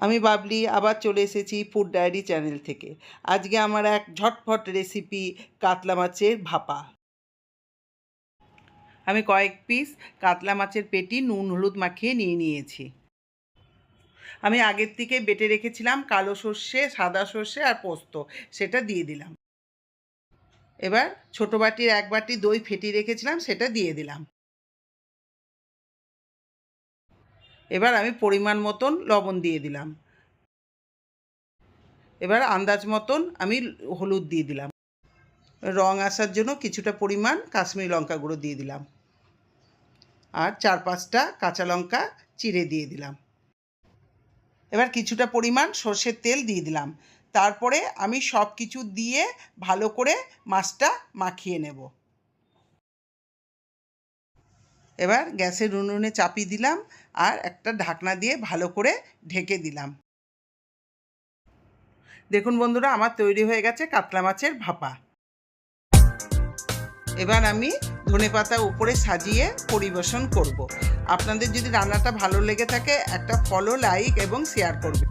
আমি বাবলি আবার চলে এসেছি ফুড ডায়েরি চ্যানেল থেকে। আজকে আমার এক ঝটফট রেসিপি কাতলা মাছের ভাপা। আমি কয়েক পিস কাতলা মাছের পেটি নুন হলুদ মাখিয়ে নিয়েছি। আমি আগের থেকে বেটে রেখেছিলাম কালো সর্ষে, সাদা সর্ষে আর পোস্ত, সেটা দিয়ে দিলাম। এবার ছোটো বাটির এক বাটি দই ফেটিয়ে রেখেছিলাম, সেটা দিয়ে দিলাম। এবার আমি পরিমাণ মতন লবণ দিয়ে দিলাম। এবার আন্দাজ মতন আমি হলুদ দিয়ে দিলাম। রং আসার জন্য কিছুটা পরিমাণ কাশ্মীরি লঙ্কা গুঁড়ো দিয়ে দিলাম, আর 4-5টা কাঁচা লঙ্কা চিড়ে দিয়ে দিলাম। এবার কিছুটা পরিমাণ সর্ষের তেল দিয়ে দিলাম। তারপরে আমি সব কিছু দিয়ে ভালো করে মাছটা মাখিয়ে নেব। এবার গ্যাসের উনুনে চাপিয়ে দিলাম আর একটা ঢাকনা দিয়ে ভালো করে ঢেকে দিলাম। দেখুন বন্ধুরা, আমার তৈরি হয়ে গেছে কাতলা মাছের ভাপা। এবার আমি ধনেপাতা উপরে সাজিয়ে পরিবেশন করব। আপনাদের যদি রান্নাটা ভালো লেগে থাকে একটা ফলো, লাইক এবং শেয়ার করবেন।